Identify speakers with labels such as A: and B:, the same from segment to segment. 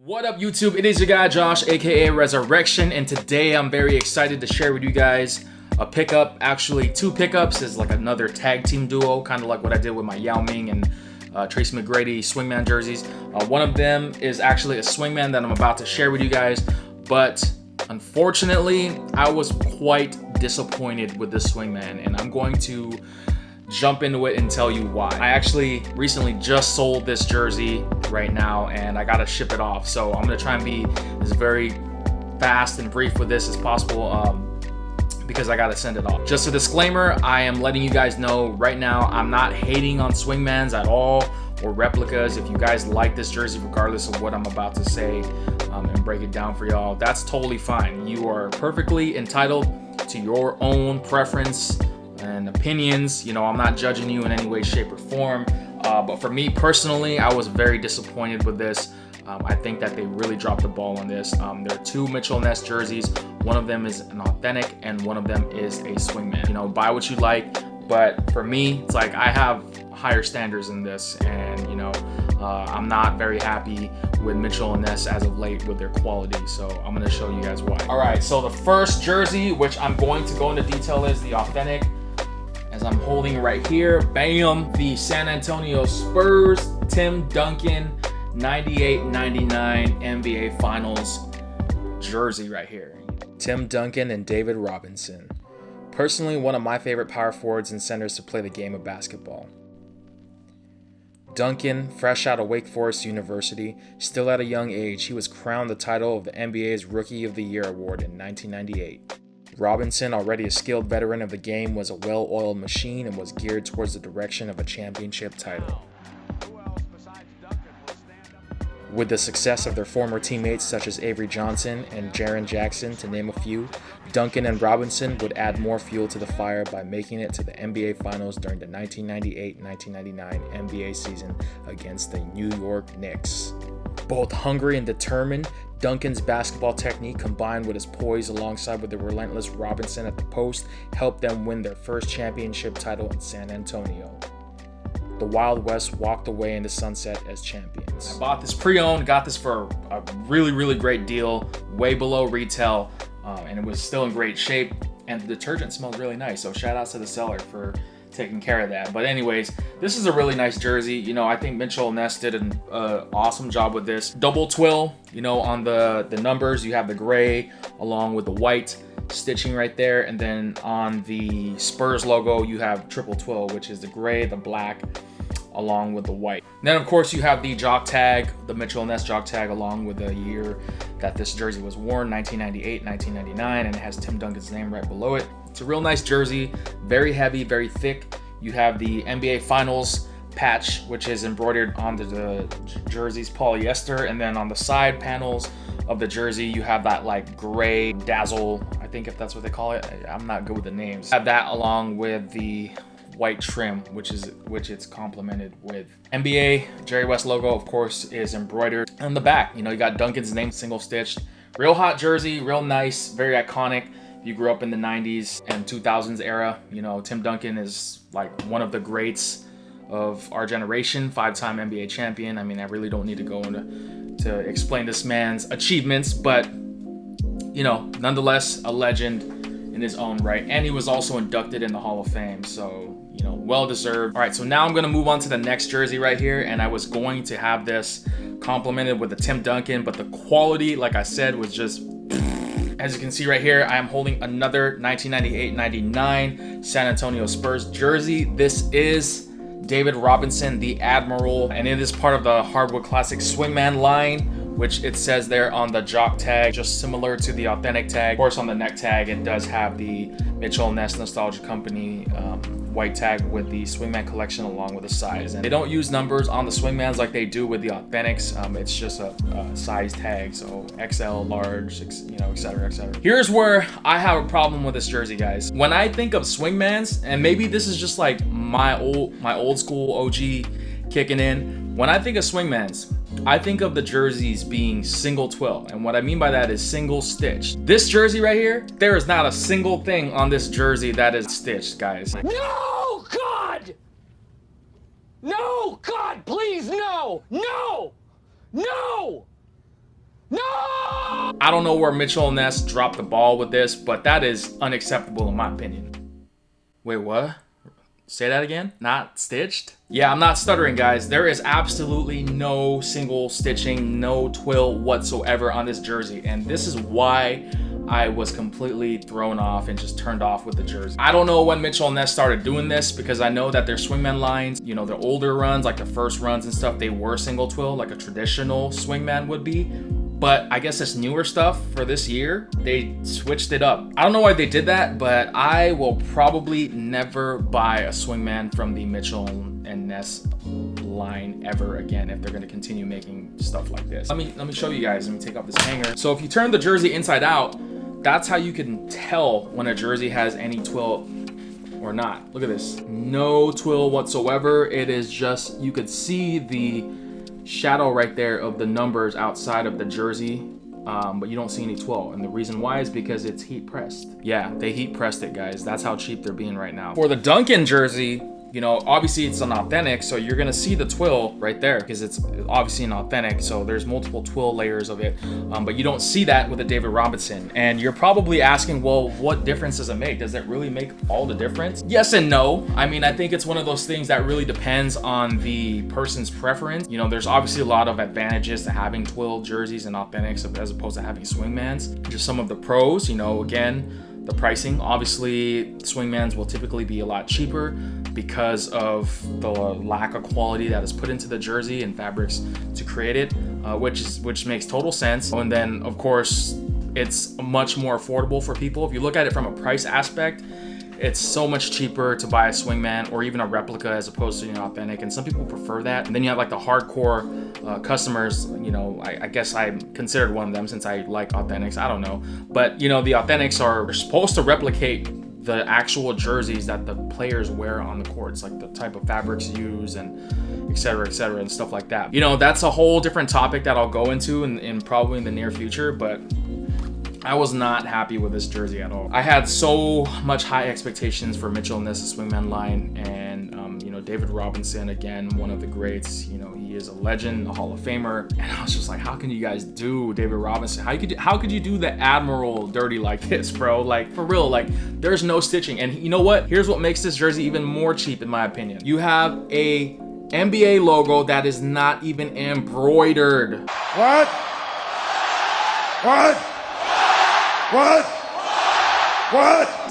A: What up YouTube, it is your guy Josh aka Resurrection, and today I'm very excited to share with you guys a pickup, actually two pickups. Is like another tag team duo, kind of like what I did with my Yao Ming and Tracy McGrady Swingman jerseys. One of them is actually a Swingman that I'm about to share with you guys, but unfortunately I was quite disappointed with this Swingman, and I'm going to jump into it and tell you why. I actually recently just sold this jersey right now and I gotta ship it off, so I'm gonna try and be as very fast and brief with this as possible because I gotta send it off. Just a disclaimer, I am letting you guys know right now I'm not hating on Swingmans at all or replicas. If you guys like this jersey, regardless of what I'm about to say and break it down for y'all, that's totally fine. You are perfectly entitled to your own preference and opinions. You know, I'm not judging you in any way, shape, or form. But for me personally, I was very disappointed with this. I think that they really dropped the ball on this. There are two Mitchell Ness jerseys. One of them is an authentic and one of them is a Swingman. You know, buy what you like, but for me, it's like I have higher standards in this, and you know, I'm not very happy with Mitchell and Ness as of late with their quality, so I'm gonna show you guys why. All right, so the first jersey, which I'm going to go into detail, is the authentic, as I'm holding right here. Bam! The San Antonio Spurs Tim Duncan 98-99 NBA Finals jersey right here. Tim Duncan and David Robinson. Personally, one of my favorite power forwards and centers to play the game of basketball. Duncan, fresh out of Wake Forest University, still at a young age, he was crowned the title of the NBA's Rookie of the Year award in 1998. Robinson, already a skilled veteran of the game, was a well-oiled machine and was geared towards the direction of a championship title. With the success of their former teammates such as Avery Johnson and Jaren Jackson, to name a few, Duncan and Robinson would add more fuel to the fire by making it to the NBA Finals during the 1998-1999 NBA season against the New York Knicks. Both hungry and determined, Duncan's basketball technique combined with his poise alongside with the relentless Robinson at the post helped them win their first championship title in San Antonio. The Wild West walked away in the sunset as champions. I bought this pre-owned, got this for a really great deal, way below retail, and it was still in great shape, and the detergent smells really nice, so shout out to the seller for taking care of that. But anyways, this is a really nice jersey. You know, I think Mitchell Ness did an awesome job with this. Double twill, you know, on the numbers, you have the gray along with the white stitching right there, and then on the Spurs logo you have triple twill, which is the gray, the black, along with the white. And then of course you have the jock tag, the Mitchell Ness jock tag, along with the year that this jersey was worn, 1998-1999, and it has Tim Duncan's name right below it. It's a real nice jersey, very heavy, very thick. You have the NBA Finals patch, which is embroidered onto the jersey's polyester, and then on the side panels of the jersey you have that like gray dazzle, I think, if that's what they call it. I'm not good with the names. Have that along with the white trim, which it's complemented with. NBA Jerry West logo, of course, is embroidered on the back. You know, you got Duncan's name single stitched. Real hot jersey, real nice, very iconic. If you grew up in the 90s and 2000s era, you know, Tim Duncan is like one of the greats of our generation, 5-time NBA champion. I mean, I really don't need to go into to explain this man's achievements, but you know, nonetheless a legend in his own right, and he was also inducted in the Hall of Fame, so you know, well deserved. All right, so now I'm gonna move on to the next jersey right here, and I was going to have this complemented with the Tim Duncan, but the quality, like I said, was just, as you can see right here, I am holding another 1998-99 San Antonio Spurs jersey. This is David Robinson, the Admiral, and it is part of the Hardwood Classic Swingman line, which it says there on the jock tag, just similar to the authentic tag. Of course, on the neck tag, it does have the Mitchell Ness Nostalgia Company white tag with the Swingman collection along with the size. And they don't use numbers on the Swingmans like they do with the authentics. It's just a size tag, so XL, large, you know, etc. Here's where I have a problem with this jersey, guys. When I think of Swingmans, and maybe this is just like my old school OG kicking in, when I think of Swingmans, I think of the jerseys being single twill, and what I mean by that is single stitched. This jersey right here, there is not a single thing on this jersey that is stitched, guys.
B: No, God! No, God, please, no! No! No!
A: I don't know where Mitchell and Ness dropped the ball with this, but that is unacceptable in my opinion. Wait, what? Say that again? Not stitched? Yeah, I'm not stuttering, guys. There is absolutely no single stitching, no twill whatsoever on this jersey. And this is why I was completely thrown off and just turned off with the jersey. I don't know when Mitchell and Ness started doing this, because I know that their Swingman lines, you know, their older runs, like the first runs and stuff, they were single twill, like a traditional Swingman would be. But I guess this newer stuff for this year, they switched it up. I don't know why they did that, but I will probably never buy a Swingman from the Mitchell and Ness line ever again if they're going to continue making stuff like this. Let me show you guys. Let me take off this hanger. So if you turn the jersey inside out, that's how you can tell when a jersey has any twill or not. Look at this. No twill whatsoever. It is just, you could see the shadow right there of the numbers outside of the jersey, but you don't see any twill. And the reason why is because it's heat pressed. Yeah, they heat pressed it, guys. That's how cheap they're being right now. For the Duncan jersey, you know, obviously it's an authentic, so you're gonna see the twill right there because it's obviously an authentic, so there's multiple twill layers of it, but you don't see that with a David Robinson. And you're probably asking, well, what difference does it make? Does it really make all the difference? Yes and no. I mean, I think it's one of those things that really depends on the person's preference. You know, there's obviously a lot of advantages to having twill jerseys and authentics as opposed to having Swingmans. Just some of the pros, you know, again, the pricing. Obviously, Swingmans will typically be a lot cheaper because of the lack of quality that is put into the jersey and fabrics to create it, which makes total sense. And then, of course, it's much more affordable for people. If you look at it from a price aspect, it's so much cheaper to buy a Swingman or even a replica as opposed to an authentic, and some people prefer that. And then you have like the hardcore customers, you know, I guess I'm considered one of them since I like authentics, I don't know. But you know, the authentics are supposed to replicate the actual jerseys that the players wear on the courts, like the type of fabrics used and et cetera, and stuff like that. You know, that's a whole different topic that I'll go into in probably in the near future, but I was not happy with this jersey at all. I had so much high expectations for Mitchell and Ness' Swingman line, and you know, David Robinson, again, one of the greats. You know, he is a legend, a Hall of Famer, and I was just like, how can you guys do David Robinson? How could you do the Admiral dirty like this, bro? Like, for real, like, there's no stitching. And you know what? Here's what makes this jersey even more cheap, in my opinion. You have a NBA logo that is not even embroidered.
C: What?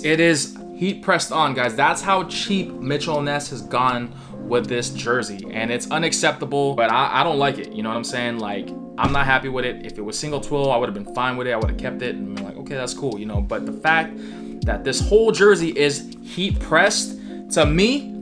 A: It is heat pressed on, guys. That's how cheap Mitchell and Ness has gone with this jersey, and it's unacceptable. But I don't like it. You know what I'm saying? Like, I'm not happy with it. If it was single twill, I would have been fine with it. I would have kept it and been like, okay, that's cool, you know. But the fact that this whole jersey is heat pressed, to me,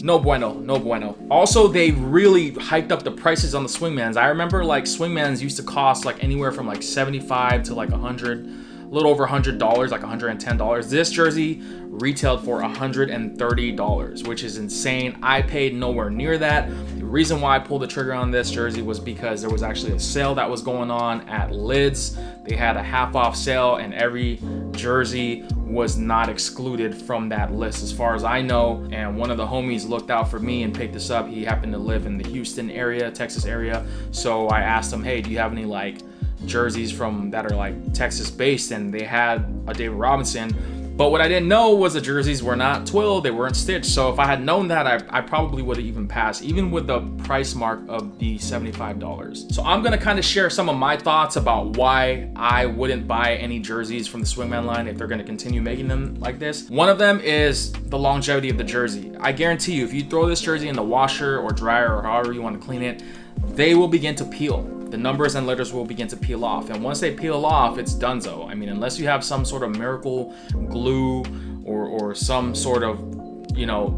A: no bueno, no bueno. Also, they really hyped up the prices on the Swingmans. I remember like Swingmans used to cost like anywhere from like 75 to like 100, a little over $100, like $110. This jersey retailed for $130, which is insane. I paid nowhere near that. The reason why I pulled the trigger on this jersey was because there was actually a sale that was going on at Lids. They had a half off sale, and every jersey was not excluded from that list as far as I know. And one of the homies looked out for me and picked this up. He happened to live in the Houston area, Texas area. So I asked him, hey, do you have any like jerseys from that are like Texas based? And they had a David Robinson. But what I didn't know was the jerseys were not twilled, they weren't stitched. So if I had known that, I probably would have even passed, even with the price mark of the $75. So I'm gonna kind of share some of my thoughts about why I wouldn't buy any jerseys from the Swingman line if they're gonna continue making them like this. One of them is the longevity of the jersey. I guarantee you, if you throw this jersey in the washer or dryer or however you want to clean it, they will begin to peel. The numbers and letters will begin to peel off. And once they peel off, it's donezo. I mean, unless you have some sort of miracle glue or some sort of, you know,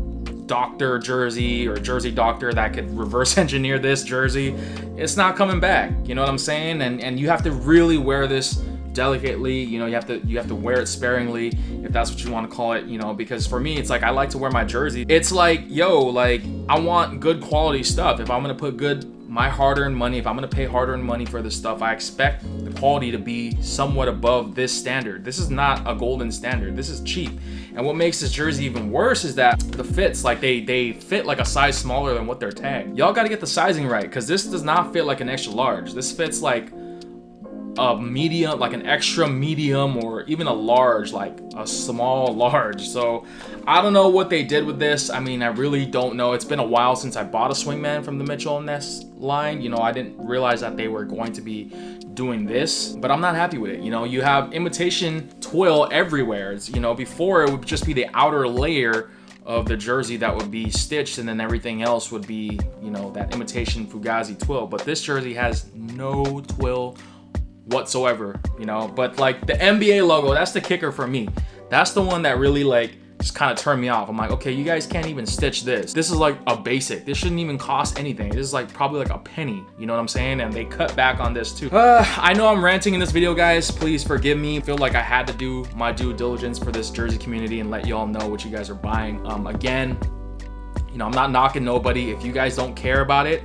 A: doctor jersey or jersey doctor that could reverse engineer this jersey, it's not coming back. You know what I'm saying? And you have to really wear this delicately. You know, you have to wear it sparingly, if that's what you want to call it, you know, because for me, it's like, I like to wear my jersey. It's like, yo, like, I want good quality stuff. If I'm gonna put my hard-earned money, if I'm gonna pay hard-earned money for this stuff, I expect the quality to be somewhat above this standard. This is not a golden standard. This is cheap. And what makes this jersey even worse is that the fits, like they fit like a size smaller than what they're tagged. Y'all gotta get the sizing right, because this does not fit like an extra large. This fits like a medium, like an extra medium, or even a large, like a small large. So I don't know what they did with this. I mean, I really don't know. It's been a while since I bought a Swingman from the Mitchell & Ness line. You know, I didn't realize that they were going to be doing this, but I'm not happy with it. You know, you have imitation twill everywhere. It's, you know, before it would just be the outer layer of the jersey that would be stitched, and then everything else would be, you know, that imitation Fugazi twill. But this jersey has no twill whatsoever, you know. But like the NBA logo, that's the kicker for me. That's the one that really like just kind of turned me off. I'm like, okay, you guys can't even stitch this. This is like a basic. This shouldn't even cost anything. This is like probably like a penny, you know what I'm saying? And they cut back on this too. I know I'm ranting in this video, guys. Please forgive me. I feel like I had to do my due diligence for this jersey community and let y'all know what you guys are buying. Again, you know, I'm not knocking nobody. If you guys don't care about it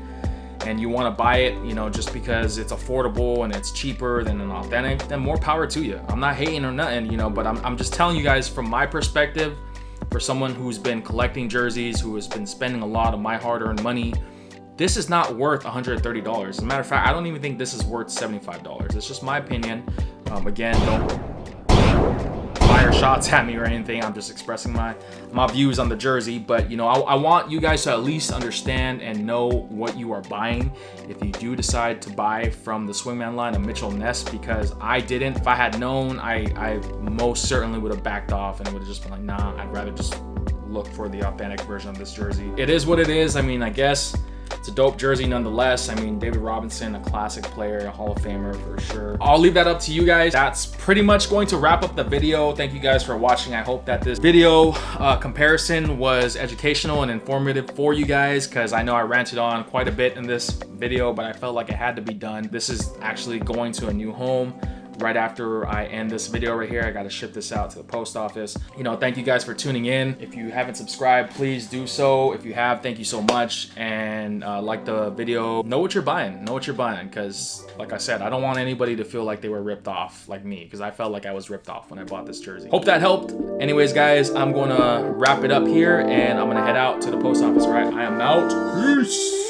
A: and you want to buy it, you know, just because it's affordable and it's cheaper than an authentic, then more power to you. I'm not hating or nothing, you know, but I'm just telling you guys from my perspective, for someone who's been collecting jerseys, who has been spending a lot of my hard-earned money, this is not worth $130. As a matter of fact, I don't even think this is worth $75. It's just my opinion. Again, don't fire shots at me or anything. I'm just expressing my views on the jersey. But, you know, I want you guys to at least understand and know what you are buying if you do decide to buy from the Swingman line of Mitchell & Ness, because I didn't. If I had known, I most certainly would have backed off and would have just been like, nah, I'd rather just look for the authentic version of this jersey. It is what it is. I mean, I guess it's a dope jersey nonetheless. I mean, David Robinson, a classic player, a Hall of Famer for sure. I'll leave that up to you guys. That's pretty much going to wrap up the video. Thank you guys for watching. I hope that this video comparison was educational and informative for you guys, because I know I ranted on quite a bit in this video, but I felt like it had to be done. This is actually going to a new home. Right after I end this video right here, I got to ship this out to the post office. You know, thank you guys for tuning in. If you haven't subscribed, please do so. If you have, thank you so much. And like the video, know what you're buying. Know what you're buying, because like I said, I don't want anybody to feel like they were ripped off like me, because I felt like I was ripped off when I bought this jersey. Hope that helped. Anyways, guys, I'm going to wrap it up here, and I'm going to head out to the post office, right? I am out. Peace.